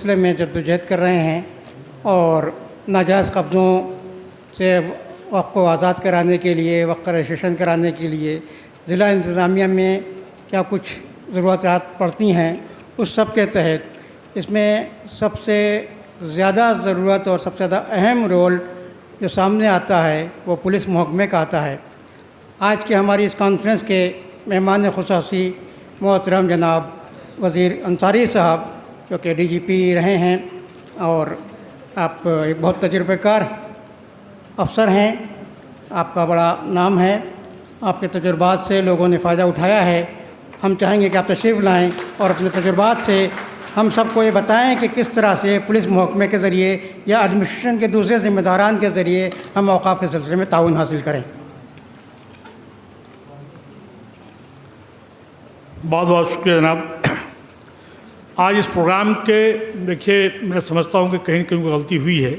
सिलसिले में जद्दोजहद कर रहे हैं और नाजायज़ कब्ज़ों से वक़्फ़ को आज़ाद कराने के लिए, वक़्फ़ का रजिस्ट्रेशन कराने के लिए ज़िला इंतज़ामिया में क्या कुछ ज़रूरत पड़ती हैं, उस सब के तहत इसमें सबसे ज़्यादा ज़रूरत और सबसे ज़्यादा अहम रोल जो सामने आता है वो पुलिस महकमे का आता है। आज के हमारी इस कॉन्फ्रेंस के मेहमान ख़ुसूसी मोहतरम जनाब वज़ीर अंसारी साहब, जो कि DGP रहे हैं और आप एक बहुत तजुर्बेकार अफसर हैं, आपका बड़ा नाम है, आपके तजुर्बात से लोगों ने फ़ायदा उठाया है। हम चाहेंगे कि आप तशरीफ़ लाएँ और अपने तजुर्बात से हम सबको ये बताएं कि किस तरह से पुलिस महकमे के ज़रिए या एडमिनिस्ट्रेशन के दूसरे ज़िम्मेदारान के ज़रिए हम औक़ाफ़ के सिलसिले में ताउन हासिल करें। बहुत बहुत शुक्रिया जनाब। आज इस प्रोग्राम के देखिए, मैं समझता हूँ कि कहीं न कहीं गलती हुई है।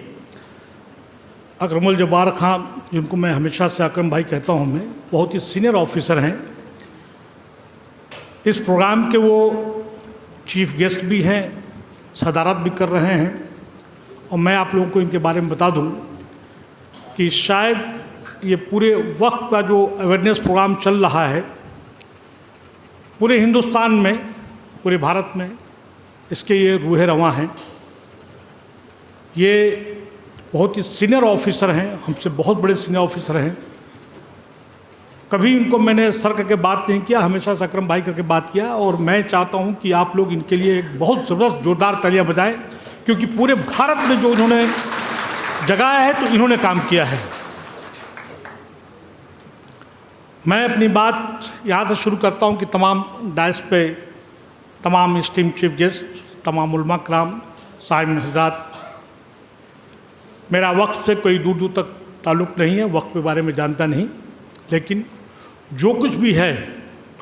अकरमुल जब्बार खां, जिनको मैं हमेशा से अकरम भाई कहता हूँ, मैं बहुत ही सीनियर ऑफिसर हैं। इस प्रोग्राम के वो चीफ गेस्ट भी हैं, सदारत भी कर रहे हैं और मैं आप लोगों को इनके बारे में बता दूं कि शायद ये पूरे वक्त का जो अवेयरनेस प्रोग्राम चल रहा है पूरे हिंदुस्तान में, पूरे भारत में, इसके ये रूहे रवां हैं। ये बहुत ही सीनियर ऑफिसर हैं, हमसे बहुत बड़े सीनियर ऑफिसर हैं। कभी इनको मैंने सर करके बात नहीं किया, हमेशा से अकरम भाई करके बात किया और मैं चाहता हूं कि आप लोग इनके लिए एक बहुत ज़बरदस्त जोरदार तालियां बजाएं, क्योंकि पूरे भारत में जो इन्होंने जगाया है तो इन्होंने काम किया है। मैं अपनी बात यहाँ से शुरू करता हूँ कि तमाम डायस पे तमाम इस्टीम चीफ गेस्ट, तमाम उलमा कराम, साइम हज़रात, मेरा वक्फ से कोई दूर दूर तक ताल्लुक़ नहीं है, वक्फ के बारे में जानता नहीं, लेकिन जो कुछ भी है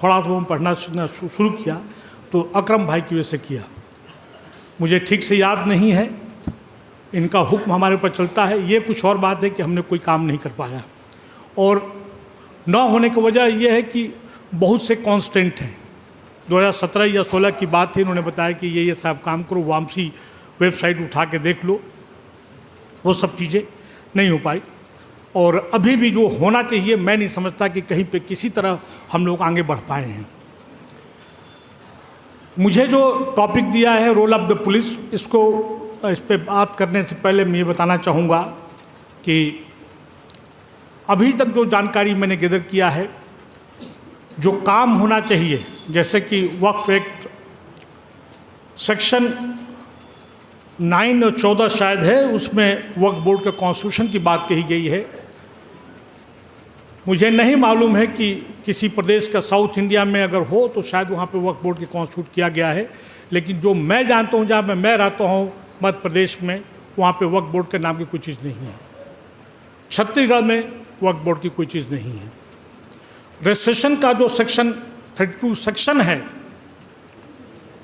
थोड़ा सा मैं पढ़ना सीखना शुरू किया तो अकरम भाई की वजह से किया। मुझे ठीक से याद नहीं है, इनका हुक्म हमारे ऊपर चलता है। ये कुछ और बात है कि हमने कोई काम नहीं कर पाया और ना होने की वजह यह है कि बहुत से कांस्टेंट हैं। 2017 या 16 की बात थी, इन्होंने बताया कि ये सब काम करो, वामसी वेबसाइट उठा के देख लो, वो सब चीज़ें नहीं हो पाई। और अभी भी जो होना चाहिए, मैं नहीं समझता कि कहीं पे किसी तरह हम लोग आगे बढ़ पाए हैं। मुझे जो टॉपिक दिया है रोल ऑफ द पुलिस, इस पे बात करने से पहले मैं ये बताना चाहूँगा कि अभी तक जो जानकारी मैंने गैदर किया है, जो काम होना चाहिए, जैसे कि वक्फ एक्ट सेक्शन 9 और 14 शायद है, उसमें वक्फ बोर्ड के कॉन्स्टिट्यूशन की बात कही गई है। मुझे नहीं मालूम है कि किसी प्रदेश का साउथ इंडिया में अगर हो तो शायद वहाँ पे वक्फ बोर्ड के कॉन्स्टिट्यूट किया गया है, लेकिन जो मैं जानता हूँ, जहाँ मैं रहता हूँ मध्य प्रदेश में, वहाँ पे वक्फ बोर्ड के नाम की कोई चीज़ नहीं है। छत्तीसगढ़ में वक्फ बोर्ड की कोई चीज़ नहीं है। रजिस्ट्रेशन का जो सेक्शन 32 सेक्शन है,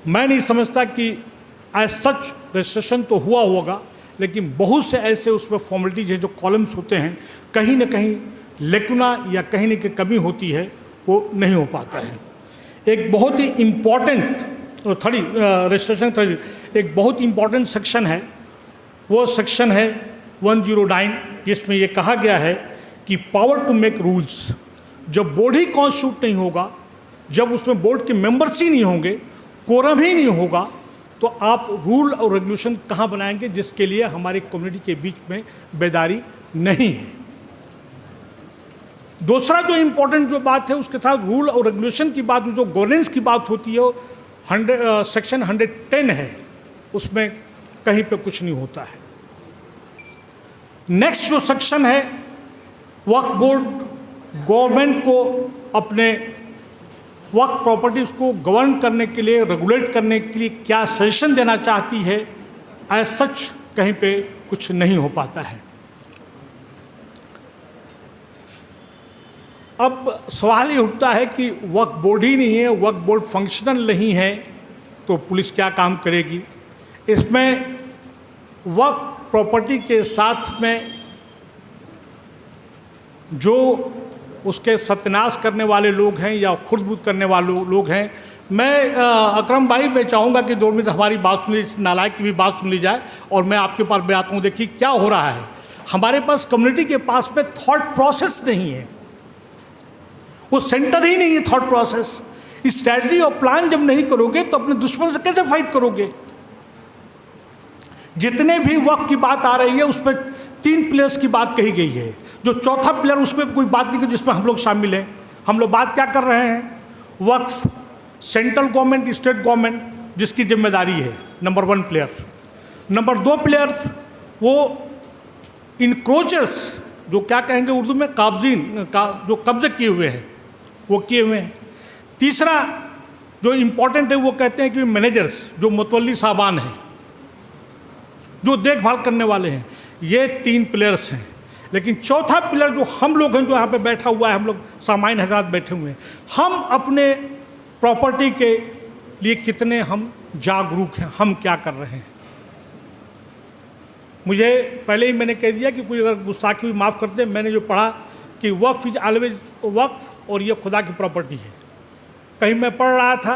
मैं नहीं समझता कि एज सच रजिस्ट्रेशन तो हुआ होगा, लेकिन बहुत से ऐसे उसमें फॉर्मेलिटीज है, जो कॉलम्स होते हैं, कहीं ना कहीं लेकुना या कहीं ना कहीं कमी होती है, वो नहीं हो पाता है। एक बहुत ही इम्पॉर्टेंट रजिस्ट्रेशन एक बहुत इम्पॉर्टेंट सेक्शन है, वो सेक्शन है 109, जिसमें ये कहा गया है कि पावर टू मेक रूल्स। जब बोर्ड ही कॉन्स्टिट्यूट नहीं होगा, जब उसमें बोर्ड के मेंबर्स ही नहीं होंगे, कोरम ही नहीं होगा, तो आप रूल और रेगुलेशन कहाँ बनाएंगे, जिसके लिए हमारी कम्युनिटी के बीच में बेदारी नहीं है। दूसरा जो इम्पोर्टेंट जो बात है, उसके साथ रूल और रेगुलेशन की बात, जो गवर्नेंस की बात होती है, सेक्शन 110 है, उसमें कहीं पे कुछ नहीं होता है। नेक्स्ट जो सेक्शन है, वक्फ बोर्ड गवर्नमेंट को अपने वक्फ प्रॉपर्टीज़ को गवर्न करने के लिए, रेगुलेट करने के लिए क्या सजेशन देना चाहती है, एज सच कहीं पे कुछ नहीं हो पाता है। अब सवाल ये उठता है कि वक्फ बोर्ड ही नहीं है, वक्फ बोर्ड फंक्शनल नहीं है, तो पुलिस क्या काम करेगी। इसमें वक्फ प्रॉपर्टी के साथ में जो उसके सत्यानाश करने वाले लोग हैं या खुर्द-बुर्द करने वाले लोग हैं, मैं अकरम भाई, मैं चाहूँगा कि 2 मिनट हमारी बात सुन ली, इस नालायक की भी बात सुन ली जाए और मैं आपके पास मैं आता हूँ। देखिए क्या हो रहा है, हमारे पास कम्युनिटी के पास में थॉट प्रोसेस नहीं है, वो सेंटर ही नहीं है थॉट प्रोसेस। स्ट्रैटेजी और प्लान जब नहीं करोगे तो अपने दुश्मन से कैसे फाइट करोगे? जितने भी वक्त की बात आ रही है उसमें 3 पिलर्स की बात कही गई है। जो चौथा पिलर उसमें कोई बात नहीं की जिसमें हम लोग शामिल हैं। हम लोग बात क्या कर रहे हैं? वक्फ, सेंट्रल गवर्नमेंट, स्टेट गवर्नमेंट जिसकी जिम्मेदारी है, नंबर 1 प्लेयर। नंबर 2 प्लेयर वो इनक्रोचर्स, जो क्या कहेंगे उर्दू में, काब्जीन जो कब्जे किए हुए हैं वो किए हुए हैं। तीसरा जो इम्पोर्टेंट है वो कहते हैं कि मैनेजर्स, जो मुतवल्ली साहबान हैं, जो देखभाल करने वाले हैं। ये 3 प्लेयर्स हैं। लेकिन चौथा पिलर जो हम लोग हैं, जो यहाँ पे बैठा हुआ है, हम लोग सामान्य हजरात बैठे हुए हैं, हम अपने प्रॉपर्टी के लिए कितने हम जागरूक हैं, हम क्या कर रहे हैं। मुझे पहले ही मैंने कह दिया कि कोई अगर गुस्ताखी हुई माफ़ कर दे। मैंने जो पढ़ा कि वक्फ इज ऑलवेज वक्फ और ये खुदा की प्रॉपर्टी है। कहीं मैं पढ़ रहा था,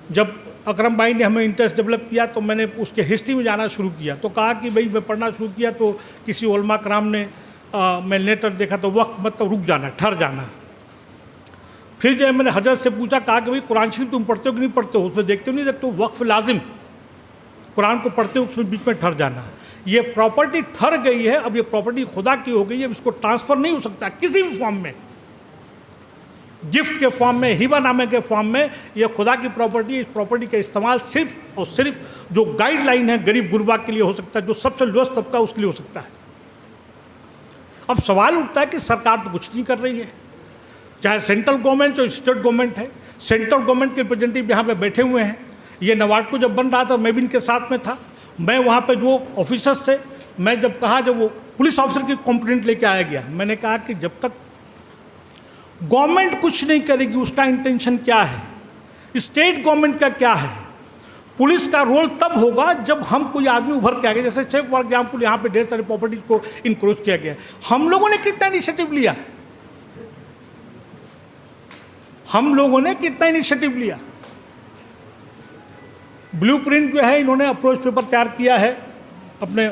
जब अकरम भाई ने हमें इंटरेस्ट डेवलप किया तो मैंने उसके हिस्ट्री में जाना शुरू किया। तो कहा कि भाई मैं पढ़ना शुरू किया तो किसी उलमा कराम ने मैं लेटर देखा तो वक्फ मतलब रुक जाना, ठहर जाना। फिर जो मैंने हजरत से पूछा, कहा कि भाई कुरान शरीफ तुम पढ़ते हो कि नहीं पढ़ते हो? उसमें देखते हो नहीं देखते हो? वक्फ लाजिम, कुरान को पढ़ते हो उसमें बीच में ठहर जाना। ये प्रॉपर्टी ठहर गई है, अब ये प्रॉपर्टी खुदा की हो गई है, इसको ट्रांसफ़र नहीं हो सकता किसी भी फॉर्म में, गिफ्ट के फॉर्म में, हिबानामे के फॉर्म में। ये खुदा की प्रॉपर्टी, इस प्रॉपर्टी का इस्तेमाल सिर्फ और सिर्फ जो गाइडलाइन है गरीब गुरबा के लिए हो सकता है, जो सबसे लोएस्ट तबका उसके लिए हो सकता है। अब सवाल उठता है कि सरकार तो कुछ नहीं कर रही है, चाहे सेंट्रल गवर्नमेंट और स्टेट गवर्नमेंट है। सेंट्रल गवर्नमेंट के रिप्रेजेंटेटिव यहाँ पे बैठे हुए हैं। ये नवाडको जब बन रहा था मैं भी इनके साथ में था। मैं वहाँ पे जो ऑफिसर्स थे, मैं जब कहा, जब वो पुलिस ऑफिसर की कंप्लेंट लेके आया गया, मैंने कहा कि जब तक गवर्नमेंट कुछ नहीं करेगी उसका इंटेंशन क्या है, स्टेट गवर्नमेंट का क्या है, पुलिस का रोल तब होगा जब हम कोई आदमी उभर के आ गए। जैसे चेक फॉर एग्जाम्पल यहाँ पे ढेर सारी प्रॉपर्टीज को इंक्रोच किया गया, हम लोगों ने कितना इनिशिएटिव लिया, हम लोगों ने कितना इनिशिएटिव लिया। ब्लूप्रिंट जो है, इन्होंने अप्रोच पेपर तैयार किया है अपने,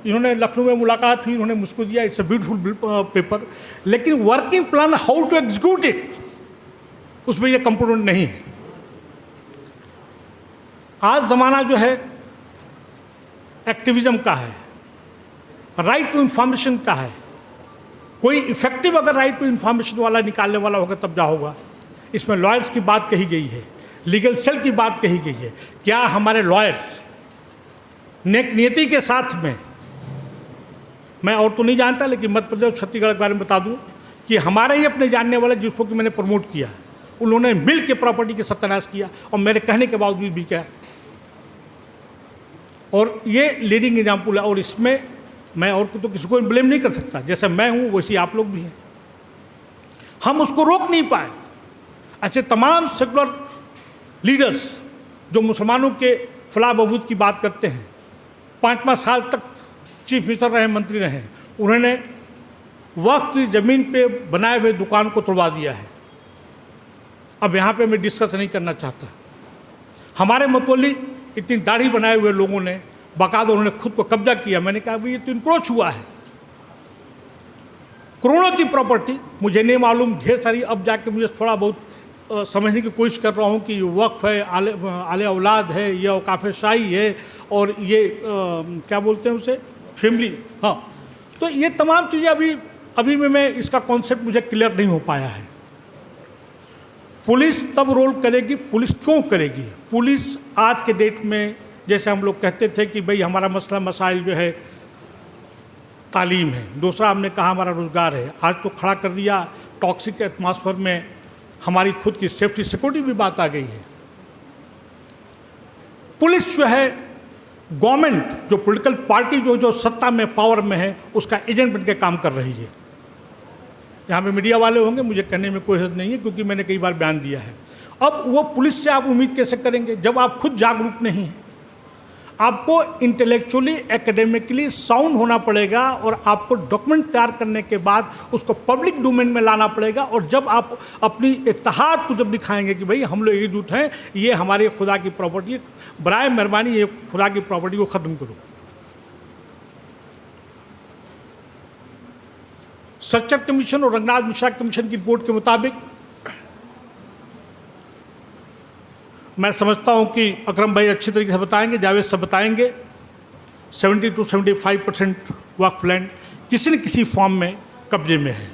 इन्होंने लखनऊ में मुलाकात हुई, इन्होंने मुझको दिया, इट्स अ ब्यूटीफुल पेपर। लेकिन working plan how to execute it, उसमें ये कंपोनेंट नहीं है। आज ज़माना जो है एक्टिविज़म का है, राइट टू इन्फॉर्मेशन का है। कोई इफेक्टिव अगर राइट टू इन्फॉर्मेशन वाला निकालने वाला होगा तब जा होगा। इसमें लॉयर्स की बात कही गई है, लीगल सेल की बात कही गई है। क्या हमारे लॉयर्स नेक नियति के साथ में, मैं और तो नहीं जानता लेकिन मध्य प्रदेश और छत्तीसगढ़ के बारे में बता दूं कि हमारे ही अपने जानने वाले जिसको कि मैंने प्रमोट किया, उन्होंने मिल के प्रॉपर्टी के सत्यानाश किया और मेरे कहने के बावजूद भी क्या। और ये लीडिंग एग्जाम्पल है। और इसमें मैं और तो किसी को ब्लेम नहीं कर सकता, जैसे मैं हूँ वैसे आप लोग भी हैं। हम उसको रोक नहीं पाए। ऐसे तमाम सेकुलर लीडर्स जो मुसलमानों के फलाह बहबूद की बात करते हैं, 5 साल तक चीफ मिनिस्टर रहे, मंत्री रहे, उन्होंने वक्फ की ज़मीन पे बनाए हुए दुकान को तोड़वा दिया है। अब यहाँ पे मैं डिस्कस नहीं करना चाहता। हमारे मतवली इतनी दाढ़ी बनाए हुए लोगों ने बाकायदा उन्होंने खुद को कब्जा किया। मैंने कहा भाई ये तो इनक्रोच हुआ है, करोड़ों की प्रॉपर्टी, मुझे नहीं मालूम, ढेर सारी। अब जाके मुझे थोड़ा बहुत समझने की कोशिश कर रहा हूँ कि वक्फ है, आले औलाद है, ये औकाफ़ शाही है, और ये क्या बोलते हैं उसे, फैमिली। हाँ, तो ये तमाम चीज़ें अभी में मैं इसका कॉन्सेप्ट मुझे क्लियर नहीं हो पाया है। पुलिस तब रोल करेगी, पुलिस क्यों करेगी? पुलिस आज के डेट में, जैसे हम लोग कहते थे कि भाई हमारा मसला मसाइल जो है तालीम है, दूसरा हमने कहा हमारा रोज़गार है, आज तो खड़ा कर दिया टॉक्सिक एटमॉस्फेयर में हमारी खुद की सेफ्टी सिक्योरिटी भी बात आ गई है। पुलिस जो है गवर्नमेंट, जो पॉलिटिकल पार्टी जो सत्ता में, पावर में है, उसका एजेंट बन के काम कर रही है। यहाँ पे मीडिया वाले होंगे, मुझे कहने में कोई हर्ज नहीं है क्योंकि मैंने कई बार बयान दिया है। अब वो पुलिस से आप उम्मीद कैसे करेंगे जब आप खुद जागरूक नहीं हैं? आपको इंटेलेक्चुअली एकेडमिकली साउंड होना पड़ेगा और आपको डॉक्यूमेंट तैयार करने के बाद उसको पब्लिक डोमेन में लाना पड़ेगा। और जब आप अपनी इत्तेहाद को जब दिखाएंगे कि भाई हम लोग एकजुट हैं, ये हमारे खुदा की प्रॉपर्टी है, बराए मेहरबानी ये खुदा की प्रॉपर्टी को ख़त्म करो। सच्चर कमीशन और रंगनाथ मिश्रा कमीशन की रिपोर्ट के मुताबिक मैं समझता हूं कि अकरम भाई अच्छी तरीके से बताएंगे, जावेद साहब बताएंगे, 70 to 75% वक्फ लैंड किसी न किसी फॉर्म में कब्जे में है।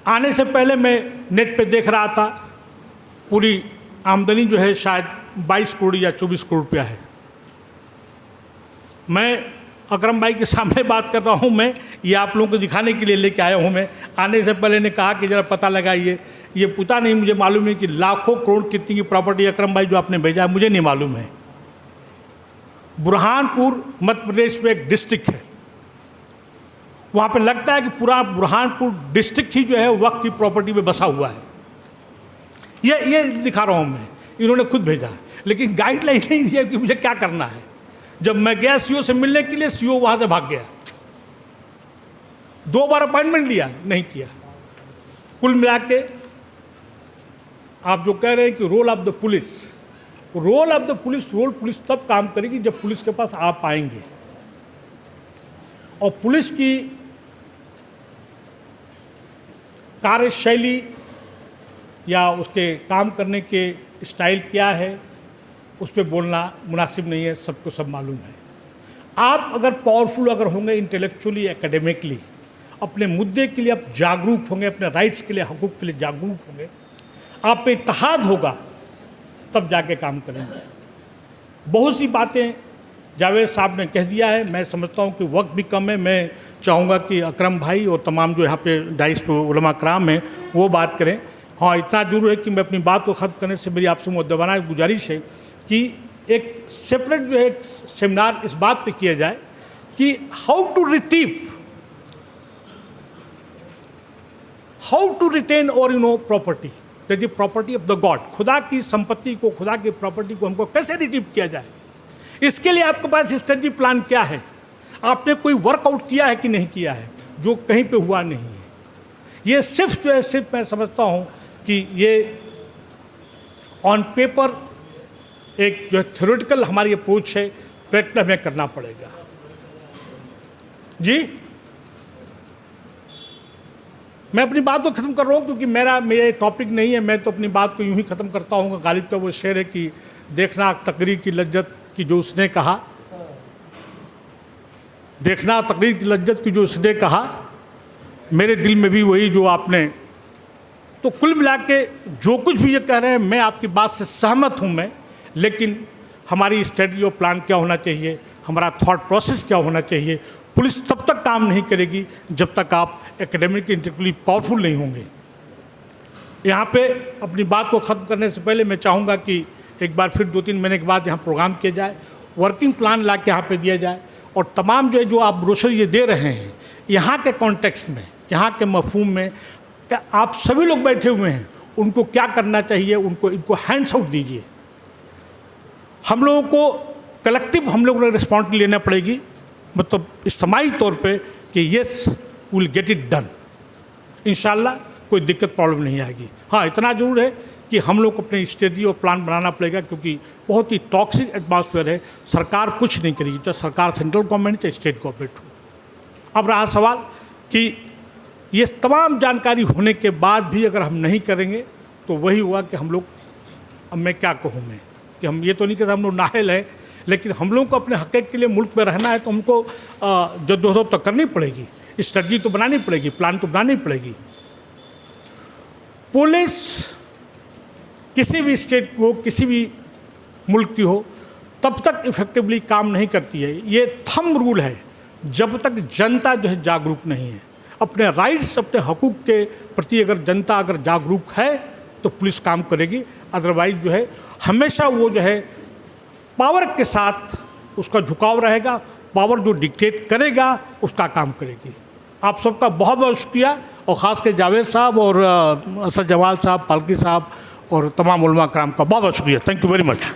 आने से पहले मैं नेट पे देख रहा था, पूरी आमदनी जो है शायद 22 करोड़ या 24 करोड़ रुपया है। मैं अकरम भाई के सामने बात कर रहा हूँ, मैं ये आप लोगों को दिखाने के लिए लेके आया हूँ। मैं आने से पहले ने कहा कि ज़रा पता लगाइए, ये पता नहीं, मुझे मालूम नहीं कि लाखों करोड़ कितनी की प्रॉपर्टी अकरम भाई जो आपने भेजा है, मुझे नहीं मालूम है। बुरहानपुर मध्य प्रदेश में एक डिस्ट्रिक्ट है, वहाँ पे लगता है कि पूरा बुरहानपुर डिस्ट्रिक्ट ही जो है वक्फ की प्रॉपर्टी में बसा हुआ है। ये दिखा रहा हूँ मैं, इन्होंने खुद भेजा है, लेकिन गाइडलाइन नहीं दिया कि मुझे क्या करना है। जब मैं गया सीओ से मिलने के लिए, सीओ वहाँ से भाग गया। 2 बार अपॉइंटमेंट लिया, नहीं किया। कुल मिला के आप जो कह रहे हैं कि role of the police, role police तब काम करेगी जब पुलिस के पास आप आएंगे। और पुलिस की कार्यशैली या उसके काम करने के स्टाइल क्या है, उस पर बोलना मुनासिब नहीं है, सबको सब मालूम है। आप अगर पावरफुल अगर होंगे इंटेलेक्चुअली, एकेडमिकली, अपने मुद्दे के लिए आप जागरूक होंगे, अपने राइट्स के लिए, हकूक़ के लिए जागरूक होंगे, आप पे इत्तेहाद होगा, तब जाके काम करेंगे। बहुत सी बातें जावेद साहब ने कह दिया है। मैं समझता हूँ कि वक्त भी कम है। मैं चाहूँगा कि अकरम भाई और तमाम जो यहाँ पे डाइस पे उलमा कराम हैं वो बात करें। हाँ, इतना जरूर है कि मैं अपनी बात को ख़त्म करने से मेरी आपसे मुद्दबाना गुजारिश है कि एक सेपरेट जो है सेमिनार इस बात पे किया जाए कि हाउ टू रिटेन और property, that is property of the God. खुदा की संपत्ति को, खुदा की प्रॉपर्टी को हमको कैसे रिट्रीव किया जाए, इसके लिए आपके पास स्ट्रेटजी प्लान क्या है? आपने कोई वर्कआउट किया है कि नहीं किया है, जो कहीं पे हुआ नहीं है। ये सिर्फ जो है, सिर्फ मैं समझता हूँ कि ये ऑन पेपर एक जो थ्योरेटिकल हमारी अप्रोच है, प्रैक्टिकल हमें करना पड़ेगा। जी, मैं अपनी बात को ख़त्म कर रहा हूँ क्योंकि मेरा टॉपिक नहीं है। मैं तो अपनी बात को यूं ही ख़त्म करता हूँ। गालिब का वो शेर है कि देखना तकरीर की लज्जत की जो उसने कहा, देखना तकरीर की लज्जत की जो उसने कहा, मेरे दिल में भी वही जो आपने। तो कुल मिला के जो कुछ भी ये कह रहे हैं, मैं आपकी बात से सहमत हूँ मैं, लेकिन हमारी स्ट्रेटजी और प्लान क्या होना चाहिए, हमारा थॉट प्रोसेस क्या होना चाहिए। पुलिस तब तक काम नहीं करेगी जब तक आप एकेडमिक इंटेलेक्चुअली पावरफुल नहीं होंगे। यहाँ पे अपनी बात को ख़त्म करने से पहले मैं चाहूँगा कि एक बार फिर 2-3 महीने के बाद यहाँ प्रोग्राम किया जाए, वर्किंग प्लान ला के यहाँ पे दिया जाए, और तमाम जो आप ब्रोशर ये दे रहे हैं, यहाँ के कॉन्टेक्स्ट में, यहाँ के मफहूम में, क्या आप सभी लोग बैठे हुए हैं, उनको क्या करना चाहिए, इनको हैंड्स आउट दीजिए। हम लोगों को कलेक्टिव हम लोगों ने रिस्पॉन्सिबिलिटी लेना पड़ेगी, मतलब इज्तिमाई तौर पे कि yes will get it done. इंशाल्लाह कोई दिक्कत प्रॉब्लम नहीं आएगी। हाँ, इतना ज़रूर है कि हम लोग को अपने स्ट्रेटजी और प्लान बनाना पड़ेगा, क्योंकि बहुत ही टॉक्सिक एटमॉस्फेयर है। सरकार कुछ नहीं करेगी, चाहे सरकार सेंट्रल गवर्नमेंट चाहे स्टेट गवर्नमेंट हो। अब रहा सवाल कि ये तमाम जानकारी होने के बाद भी अगर हम नहीं करेंगे तो वही हुआ कि हम लोग, अब मैं क्या कहूँ मैं, कि हम ये तो नहीं कहते हम लोग नाहल हैं, लेकिन हम लोगों को अपने हक़ के लिए मुल्क में रहना है तो हमको जद्दोजहद तो करनी पड़ेगी, स्ट्रेटजी तो बनानी पड़ेगी, प्लान तो बनानी पड़ेगी। पुलिस किसी भी स्टेट को, किसी भी मुल्क की हो, तब तक इफ़ेक्टिवली काम नहीं करती है। ये थंब रूल है, जब तक जनता जो है जागरूक नहीं है अपने राइट्स, अपने हकूक़ के प्रति। अगर जनता अगर जागरूक है तो पुलिस काम करेगी, अदरवाइज जो है हमेशा वो जो है पावर के साथ उसका झुकाव रहेगा, पावर जो डिक्टेट करेगा उसका काम करेगी। आप सबका बहुत बहुत शुक्रिया, और ख़ास कर जावेद साहब और असद जमाल साहब, पालकी साहब और तमाम उलमा कराम का बहुत बहुत शुक्रिया। Thank you very much.